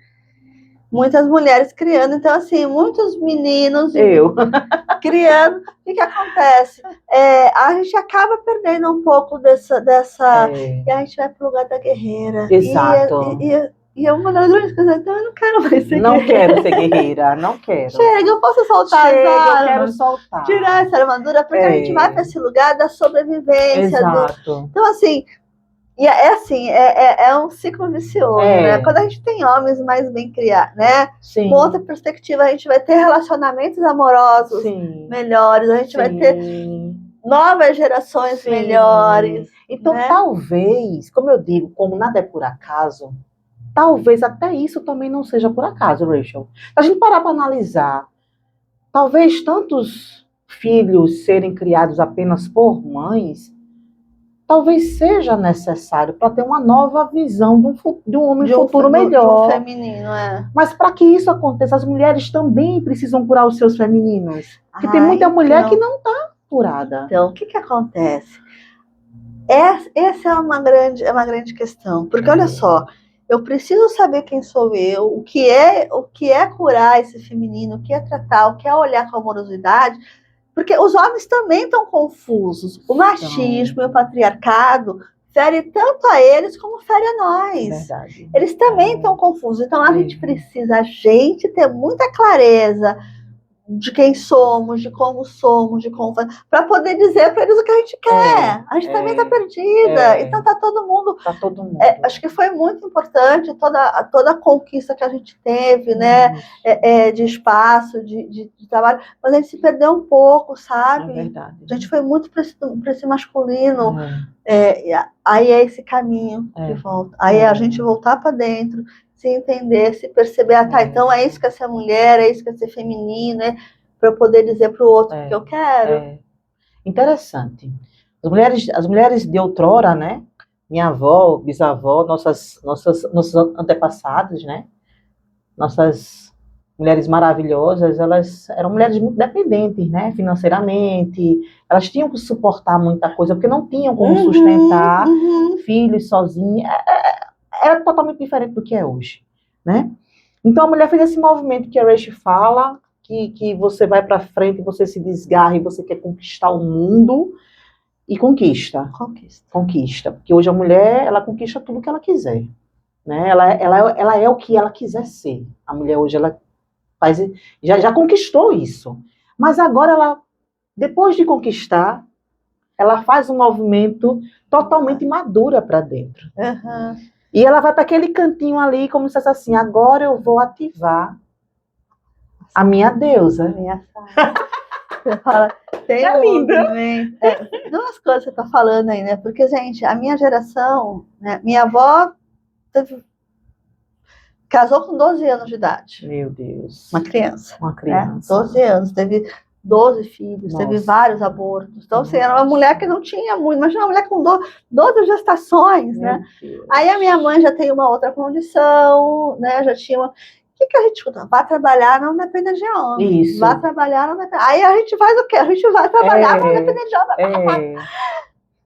Muitas mulheres criando, então assim, muitos meninos criando. O que acontece? A gente acaba perdendo um pouco dessa e a gente vai pro lugar da guerreira. Exato. E é uma das grandes coisas, então eu não quero mais ser guerreira. Não quero ser guerreira, não quero. Chega, eu posso soltar as armas. Eu quero soltar. Tirar essa armadura, porque a gente vai para esse lugar da sobrevivência. Exato. Então assim, e é um ciclo vicioso, né? Quando a gente tem homens mais bem criados, né? Sim. Com outra perspectiva, a gente vai ter relacionamentos amorosos melhores, a gente vai ter novas gerações melhores. Então, talvez, como eu digo, como nada é por acaso, talvez até isso também não seja por acaso, Rachel. Se a gente parar para analisar, talvez tantos filhos serem criados apenas por mães, talvez seja necessário para ter uma nova visão de um homem futuro melhor. De um feminino, Mas para que isso aconteça, as mulheres também precisam curar os seus femininos. Porque tem muita mulher que não está curada. Então, o que acontece? Essa é uma grande questão. Porque, olha só, eu preciso saber quem sou eu, o que é curar esse feminino, o que é tratar, o que é olhar com amorosidade. Porque os homens também estão confusos. O machismo e o patriarcado fere tanto a eles como fere a nós. Verdade. Eles também estão confusos. Então a gente precisa, ter muita clareza de quem somos, de como para poder dizer para eles o que a gente quer. A gente também está perdida. Então tá todo mundo. Acho que foi muito importante toda a conquista que a gente teve, né? De espaço, de trabalho, mas a gente se perdeu um pouco, sabe? É verdade. A gente foi muito para esse masculino. Aí é esse caminho que volta. Aí é a gente voltar para dentro, se entender, se perceber, então é isso que é ser mulher, é isso que é ser feminino, para eu poder dizer para o outro que eu quero. Interessante. As mulheres de outrora, né? Minha avó, bisavó, nossos antepassados, né? Nossas mulheres maravilhosas, elas eram mulheres muito dependentes, né? Financeiramente, elas tinham que suportar muita coisa, porque não tinham como sustentar filhos sozinhas. Era totalmente diferente do que é hoje, né? Então a mulher fez esse movimento que a Rachel fala, que você vai para frente, você se desgarra e você quer conquistar o mundo e conquista. Porque hoje a mulher, ela conquista tudo que ela quiser, né? Ela é o que ela quiser ser. A mulher hoje, ela já conquistou isso. Mas agora, depois de conquistar, ela faz um movimento totalmente madura para dentro. E ela vai para aquele cantinho ali, como se fosse assim, agora eu vou ativar a minha deusa. Você fala, tem duas coisas que você está falando aí, né? Porque, gente, a minha geração, né? Minha avó casou com 12 anos de idade. Meu Deus. Uma criança. Né? 12 anos, teve 12 filhos, teve vários abortos. Então, assim, era uma mulher que não tinha muito. Imagina uma mulher com 12 gestações, né? Aí a minha mãe já tem uma outra condição, né? Já tinha uma... O que a gente escuta? Vá trabalhar, não dependa de homem. Isso. Vá trabalhar, não dependa... Aí a gente faz o quê? A gente vai trabalhar, não depender de homem.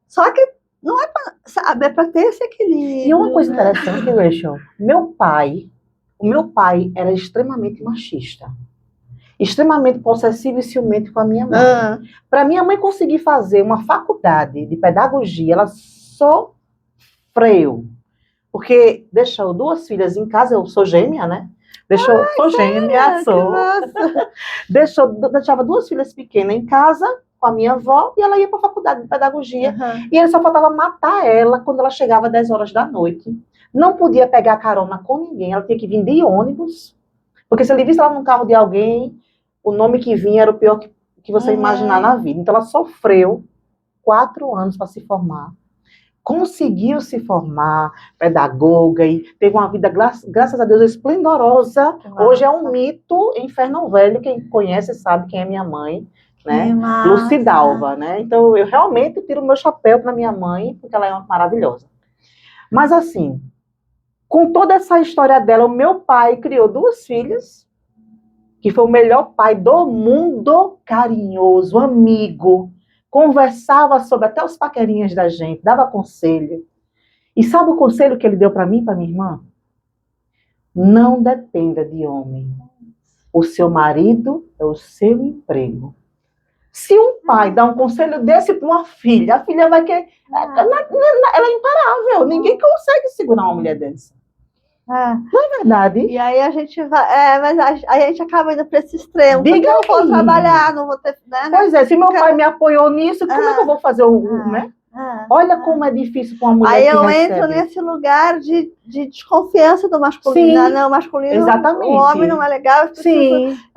Só que não é para, sabe, é para ter esse equilíbrio. E uma coisa interessante, Rachel, o meu pai era extremamente machista. Extremamente possessivo e ciumento com a minha mãe. Para minha mãe conseguir fazer uma faculdade de pedagogia, ela sofreu. Porque deixou 2 filhas em casa, eu sou gêmea, né? Deixava 2 filhas pequenas em casa, com a minha avó e ela ia para a faculdade de pedagogia. E ele só faltava matar ela quando ela chegava às 10 horas da noite. Não podia pegar carona com ninguém, ela tinha que vir de ônibus, porque se ele visse ela num carro de alguém, o nome que vinha era o pior que você imaginar na vida. Então ela sofreu 4 anos para se formar. Conseguiu se formar, pedagoga, e teve uma vida, graças a Deus, esplendorosa. Hoje é um mito em Fernão Velho, quem conhece sabe quem é minha mãe, né? Lucidalva, né? Então eu realmente tiro o meu chapéu para minha mãe, porque ela é uma maravilhosa. Mas assim, com toda essa história dela, o meu pai criou 2 filhas, que foi o melhor pai do mundo, carinhoso, amigo, conversava sobre até os paquerinhas da gente, dava conselho. E sabe o conselho que ele deu para mim e para minha irmã? Não dependa de homem. O seu marido é o seu emprego. Se um pai dá um conselho desse para uma filha, a filha vai querer... Ela é imparável, ninguém consegue segurar uma mulher dessa. Não é verdade? E aí a gente vai. Mas aí a gente acaba indo para esse extremo. Porque eu não vou trabalhar, não vou ter. Né? Pois é, se meu pai me apoiou nisso, como é que eu vou fazer né? Olha como é difícil para uma mulher. Aí eu entro nesse lugar de desconfiança do masculino. Sim, não, o masculino, exatamente. O homem não é legal.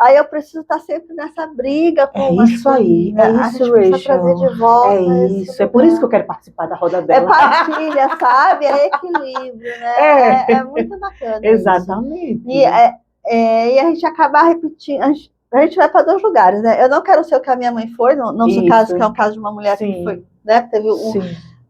Aí eu preciso estar sempre nessa briga com o masculino. Isso aí, é isso, Rachel. Trazer de volta é isso, é por isso que eu quero participar da roda dela. É partilha, sabe? É equilíbrio, né? É muito bacana. Exatamente. E a gente acaba repetindo. A gente vai para 2 lugares, né? Eu não quero ser o que a minha mãe foi, no nosso caso, que é o caso de uma mulher que foi, né? Teve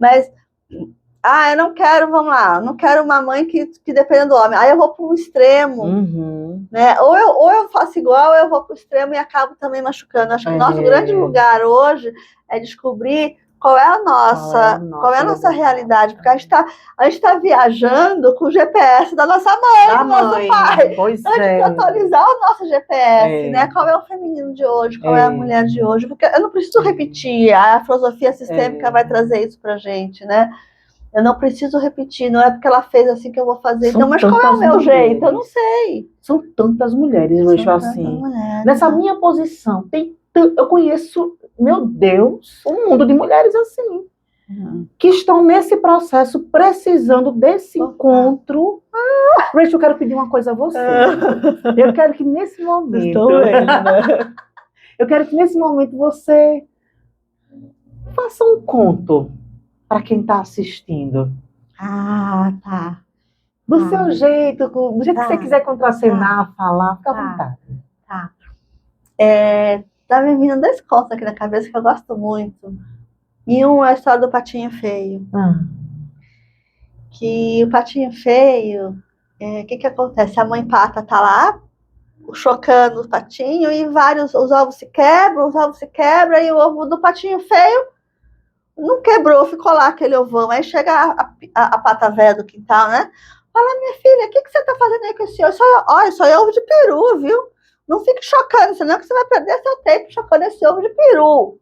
mas, eu não quero, vamos lá, não quero uma mãe que dependa do homem. Aí eu vou para um extremo, né? Ou eu faço igual, ou eu vou para o extremo e acabo também machucando. Acho que o nosso grande lugar hoje é descobrir qual é a nossa realidade, porque a gente tá viajando com o GPS da nossa mãe, do nosso pai. Pois a gente tem que atualizar o nosso GPS, né? Qual é o feminino de hoje, qual é a mulher de hoje, porque eu não preciso repetir, a filosofia sistêmica vai trazer isso pra gente, né? Eu não preciso repetir, não é porque ela fez assim que eu vou fazer. Então, mas qual é o meu jeito? Eu não sei. São tantas mulheres, Rachel, assim. Nessa minha posição, eu conheço, meu Deus, um mundo de mulheres assim, que estão nesse processo, precisando desse encontro. Rachel, eu quero pedir uma coisa a você. Eu quero que nesse momento... Eu quero que nesse momento você faça um conto para quem está assistindo. Tá. Do seu jeito, do jeito que você quiser contracenar, falar, fica à vontade. Tá me vindo 2 contos aqui na cabeça que eu gosto muito. E um é a história do Patinho Feio. Que o Patinho Feio, que acontece? A mãe pata tá lá, chocando o patinho, e os ovos se quebram, e o ovo do Patinho Feio não quebrou, ficou lá aquele ovão. Aí chega a pata velha do quintal, né? Fala, minha filha, o que você tá fazendo aí com esse ovo? Isso é ovo de peru, viu? Não fique chocando, senão que você vai perder seu tempo chocando esse ovo de peru.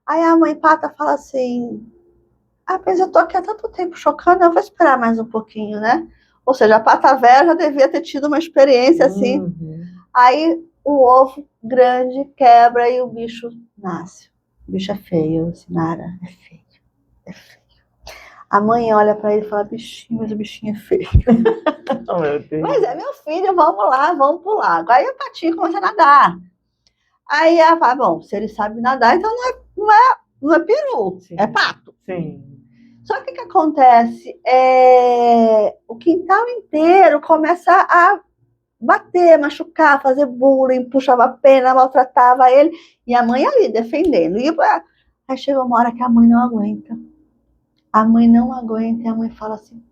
Aí a mãe pata fala assim, mas eu tô aqui há tanto tempo chocando, eu vou esperar mais um pouquinho, né? Ou seja, a pata velha já devia ter tido uma experiência assim. Aí o ovo grande quebra e o bicho nasce. O bicho é feio, Sinara, é feio. A mãe olha pra ele e fala, bichinho, mas o bichinho é feio. Meu Deus. Mas é meu filho, vamos lá, vamos pro lago. Aí o patinho começa a nadar. Aí ela fala, bom, se ele sabe nadar, então não é peru, é pato. Sim. Só que o que acontece? O quintal inteiro começa a bater, machucar, fazer bullying, puxava pena, maltratava ele. E a mãe ali, defendendo. Aí chega uma hora que a mãe não aguenta. A mãe não aguenta e a mãe fala assim,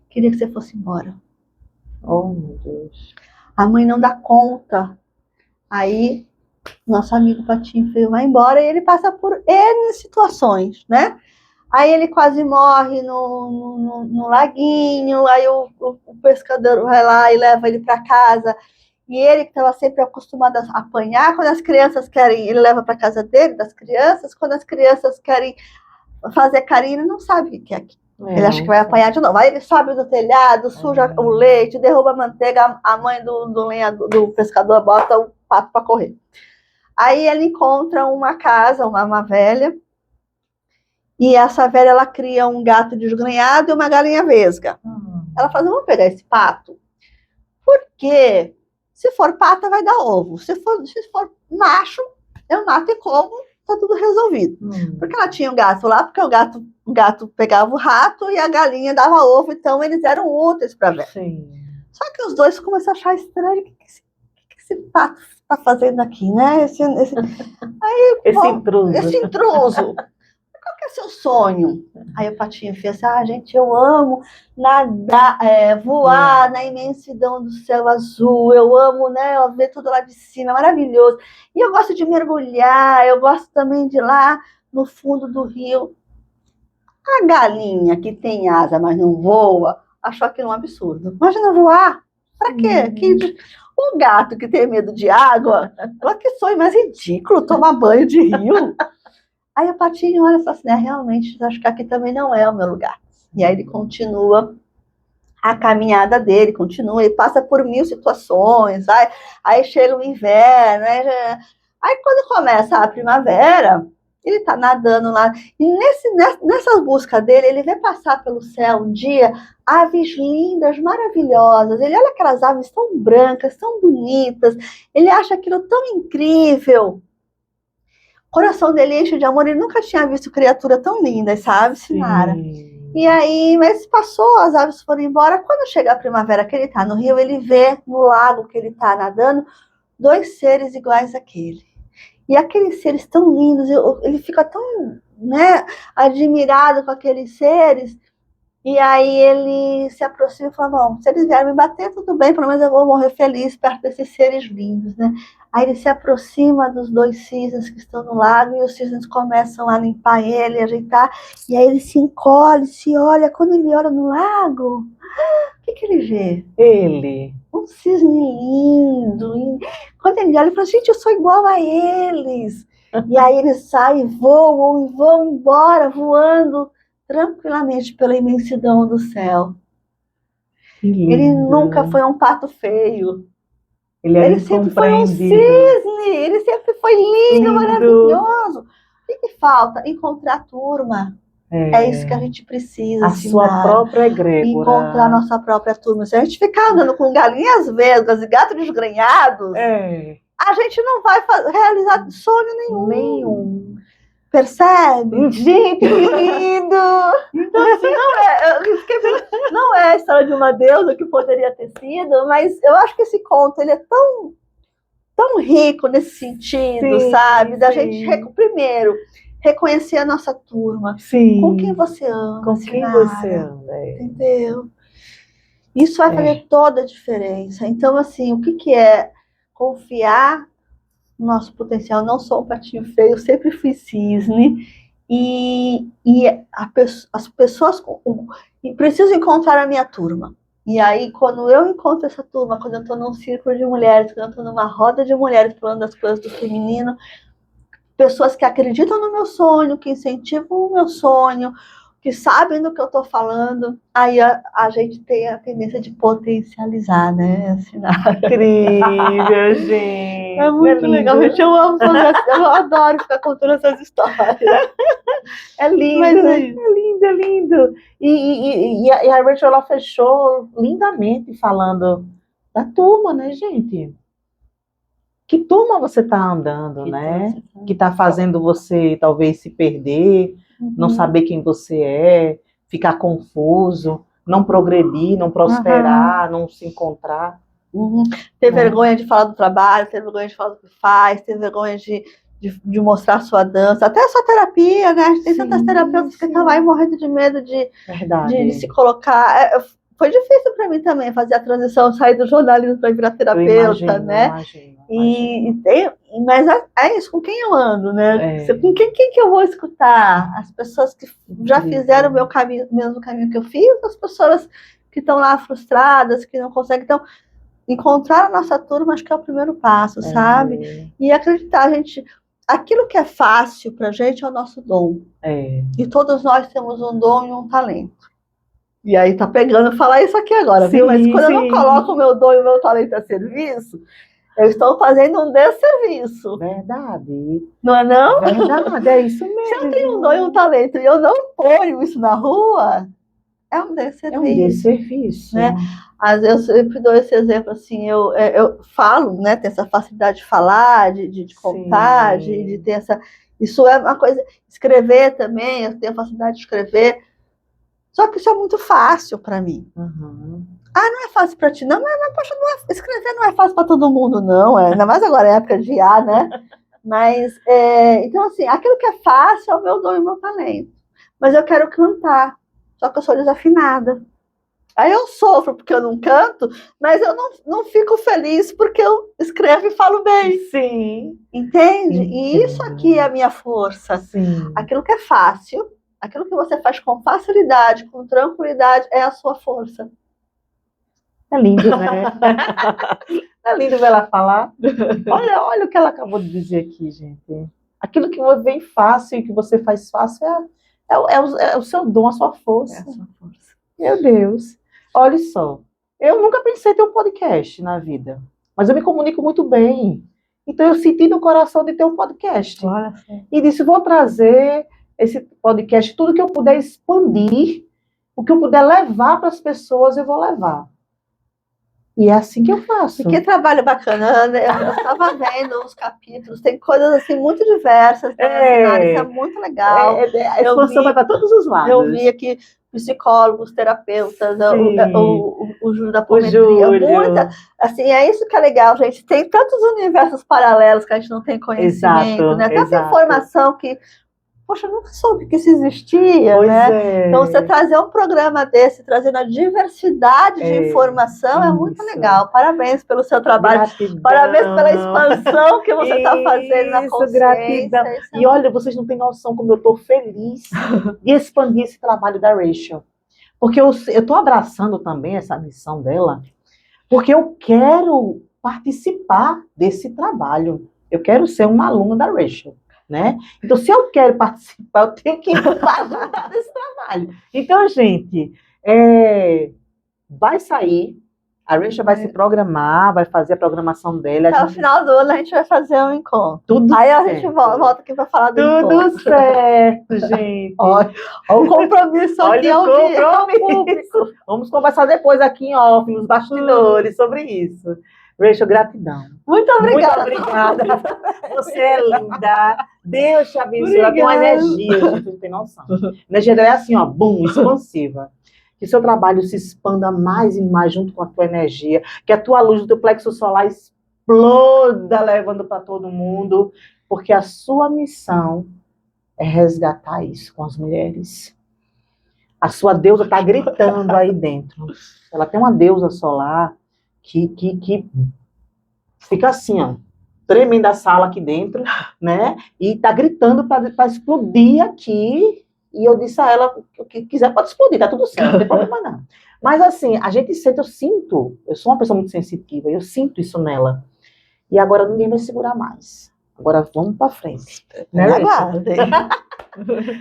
queria que você fosse embora. Oh, meu Deus. A mãe não dá conta. Aí, nosso amigo Patinho Feio vai embora e ele passa por N situações, né? Aí ele quase morre no laguinho, aí o pescador vai lá e leva ele para casa. E ele, que estava sempre acostumado a apanhar, quando as crianças querem, ele leva para casa dele, das crianças, quando as crianças querem fazer carinho, ele não sabe o que é aquilo. Ele acha que vai apanhar de novo. Aí ele sobe do telhado, suja o leite, derruba a manteiga, a mãe do pescador bota o pato para correr. Aí ele encontra uma casa, uma velha, e essa velha, ela cria um gato desgrenhado e uma galinha vesga. Ela fala, vamos pegar esse pato, porque se for pata vai dar ovo, se for macho, eu mato e como, tá tudo resolvido. Porque ela tinha um gato lá, porque o gato pegava o rato e a galinha dava ovo, então eles eram úteis para ver. Só que os dois começaram a achar estranho, o que esse pato está fazendo aqui, né? Esse intruso. Qual que é seu sonho? Aí o patinho fez assim, gente, eu amo nadar, voar na imensidão do céu azul, eu amo, né, ver tudo lá de cima, maravilhoso. E eu gosto de mergulhar, eu gosto também de ir lá no fundo do rio. A galinha que tem asa, mas não voa, achou aquilo um absurdo. Imagina voar, pra quê? O gato que tem medo de água, que sonho mais ridículo, tomar banho de rio. Aí o patinho olha e fala assim, realmente, acho que aqui também não é o meu lugar. E aí ele continua a caminhada dele, ele passa por 1000 situações, aí chega o inverno, aí quando começa a primavera, ele tá nadando lá, e nessa busca dele, ele vê passar pelo céu um dia aves lindas, maravilhosas, ele olha aquelas aves tão brancas, tão bonitas, ele acha aquilo tão incrível. O coração dele enche de amor, ele nunca tinha visto criatura tão linda, sabe, Sinara? E aí, mas passou, as aves foram embora. Quando chega a primavera que ele tá no rio, ele vê no lago que ele tá nadando 2 seres iguais àquele. E aqueles seres tão lindos, ele fica tão, né, admirado com aqueles seres. E aí ele se aproxima e fala, bom, se eles vierem me bater, tudo bem, pelo menos eu vou morrer feliz perto desses seres lindos, né? Aí ele se aproxima dos 2 cisnes que estão no lago e os cisnes começam a limpar ele, ajeitar, e aí ele se encolhe, se olha. Quando ele olha no lago, o que ele vê? Ele. Um cisne lindo. Quando ele olha, ele fala, gente, eu sou igual a eles. E aí eles saem, voam e vão embora, voando tranquilamente pela imensidão do céu. Ele nunca foi um pato feio. Ele sempre foi um cisne, ele sempre foi lindo, maravilhoso. O que falta? Encontrar a turma. É isso que a gente precisa. A sua própria egrégora. Encontrar a nossa própria turma. Se a gente ficar andando com galinhas vesgas e gatos desgrenhados, a gente não vai realizar sonho nenhum. Percebe? Gente, que lindo! Então, assim, não é a história de uma deusa que poderia ter sido, mas eu acho que esse conto ele é tão rico nesse sentido, sabe? Da gente, primeiro, reconhecer a nossa turma. Com quem você anda. Com quem você anda. Entendeu? Isso vai fazer toda a diferença. Então, assim, o que é confiar nosso potencial? Não sou um patinho feio, eu sempre fui cisne, e as pessoas precisam encontrar a minha turma. E aí, quando eu encontro essa turma, quando eu estou num círculo de mulheres, quando eu estou numa roda de mulheres falando das coisas do feminino, pessoas que acreditam no meu sonho, que incentivam o meu sonho, que sabem do que eu estou falando, aí a gente tem a tendência de potencializar, né? Incrível, gente! É muito legal, gente. Eu amo fazer assim, eu adoro ficar contando essas histórias. É lindo, é lindo. E a Rachel, ela fechou lindamente falando da turma, né, gente? Que turma você está andando, né? Que está fazendo você talvez se perder, não saber quem você é, ficar confuso, não progredir, não prosperar, não se encontrar. Ter vergonha de falar do trabalho, ter vergonha de falar do que faz, ter vergonha de mostrar a sua dança, até a sua terapia, né? Tem tantas terapeutas que estão lá morrendo de medo de se colocar. Foi difícil para mim também fazer a transição, sair do jornalismo para virar terapeuta, né? Mas é isso, com quem eu ando, né? Com quem que eu vou escutar? As pessoas que já fizeram o mesmo caminho que eu fiz, as pessoas que estão lá frustradas, que não conseguem. Então, encontrar a nossa turma, acho que é o primeiro passo, sabe? E acreditar, aquilo que é fácil pra gente é o nosso dom. E todos nós temos um dom e um talento. E aí tá pegando falar isso aqui agora, viu? Mas quando eu não coloco o meu dom e o meu talento a serviço, Eu estou fazendo um desserviço. Verdade. Não é não? Verdade, é isso mesmo. Se eu tenho um dom e um talento e eu não ponho isso na rua, é um desserviço. É um desserviço. Né? Às vezes eu sempre dou esse exemplo assim, eu falo, né? Tenho essa facilidade de falar, de contar, de ter essa. Isso é uma coisa. Escrever também, eu tenho a facilidade de escrever. Só que isso é muito fácil para mim. Uhum. Não é fácil para ti, não, mas poxa, escrever não é fácil para todo mundo, não. Ainda mais agora, é época de IA, né? Mas, então, assim, aquilo que é fácil é o meu dom e o meu talento. Mas eu quero cantar, só que eu sou desafinada. Aí eu sofro porque eu não canto, mas eu não fico feliz porque eu escrevo e falo bem. Sim. Entende? E isso aqui é a minha força. Sim. Aquilo que é fácil, aquilo que você faz com facilidade, com tranquilidade, é a sua força. É lindo, né? É lindo ver ela falar. Olha o que ela acabou de dizer aqui, gente. Aquilo que vem fácil e que você faz fácil é o seu dom, a sua força. É a sua força. Meu Deus. Olha só. Eu nunca pensei em ter um podcast na vida. Mas eu me comunico muito bem. Então eu senti no coração de ter um podcast. Olha, e disse, vou trazer esse podcast, tudo que eu puder expandir, o que eu puder levar para as pessoas, eu vou levar. E é assim que eu faço. E que trabalho bacana. Eu estava vendo os capítulos, tem coisas assim muito diversas. Isso é muito legal. A expansão vai para todos os lados. Eu vi aqui psicólogos, terapeutas, o Júlio da Apometria. Muita, assim, é isso que é legal, gente. Tem tantos universos paralelos que a gente não tem conhecimento, né? Tanta informação que... Poxa, eu nunca soube que isso existia, pois né? Então, você trazer um programa desse, trazendo a diversidade de informação, é muito legal. Parabéns pelo seu trabalho. Gratidão. Parabéns pela expansão que você está fazendo na consciência. Gratidão. E olha, vocês não têm noção como eu estou feliz de expandir esse trabalho da Rachel. Porque eu estou abraçando também essa missão dela, porque eu quero participar desse trabalho. Eu quero ser uma aluna da Rachel. Né? Então, se eu quero participar, eu tenho que participar desse trabalho. Então, gente, vai sair, a Rachel vai se programar, vai fazer a programação dela. Até o final do ano a gente vai fazer um encontro. Tudo aí certo. A gente volta aqui para falar do encontro. Tudo certo, gente. Olha o compromisso aqui ao público. Vamos conversar depois aqui em off, nos bastidores, sobre isso. Rachel, gratidão. Muito obrigada. Muito obrigada. Você é linda. Deus te abençoe. Ela tem uma energia, gente, não tem noção. A energia dela é assim, ó, bum, expansiva. Que seu trabalho se expanda mais e mais junto com a tua energia. Que a tua luz do teu plexo solar exploda, levando para todo mundo. Porque a sua missão é resgatar isso com as mulheres. A sua deusa está gritando aí dentro. Ela tem uma deusa solar que fica assim, ó, tremendo a sala aqui dentro, né? E tá gritando para explodir aqui. E eu disse a ela, o que quiser pode explodir, tá tudo certo, não tem problema não. Mas assim, a gente sente, eu sou uma pessoa muito sensitiva, eu sinto isso nela. E agora ninguém vai segurar mais. Agora vamos para frente. Né,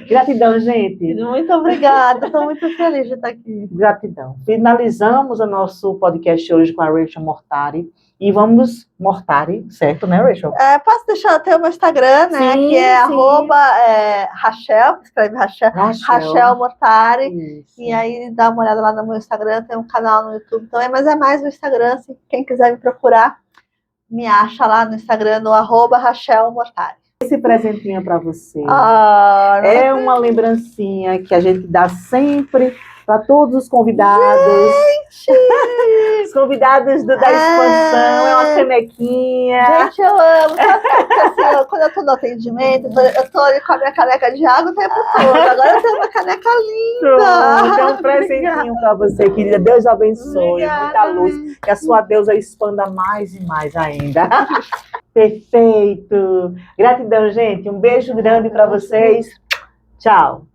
gratidão, gente. Muito obrigada, estou muito feliz de estar aqui. Gratidão. Finalizamos o nosso podcast hoje com a Rachel Mortari. E vamos, Mortari, certo, né, Rachel? Posso deixar até o meu Instagram, né? Sim, que é @Rachel, escreve Rachel Mortari. Isso. E aí dá uma olhada lá no meu Instagram, tem um canal no YouTube também, mas é mais no Instagram, assim, quem quiser me procurar, me acha lá no Instagram, no @Rachel Mortari. Esse presentinho para você é uma lembrancinha que a gente dá sempre para todos os convidados. Gente! Os convidados da expansão, é uma canequinha. Gente, eu amo. Porque, assim, quando eu tô no atendimento, eu tô ali com a minha caneca de água o tempo todo. Agora eu tenho uma caneca linda. É um presentinho para você, querida. Deus abençoe. Obrigada, muita luz. Que a sua deusa expanda mais e mais ainda. Perfeito. Gratidão, gente. Um beijo grande para vocês. Tchau.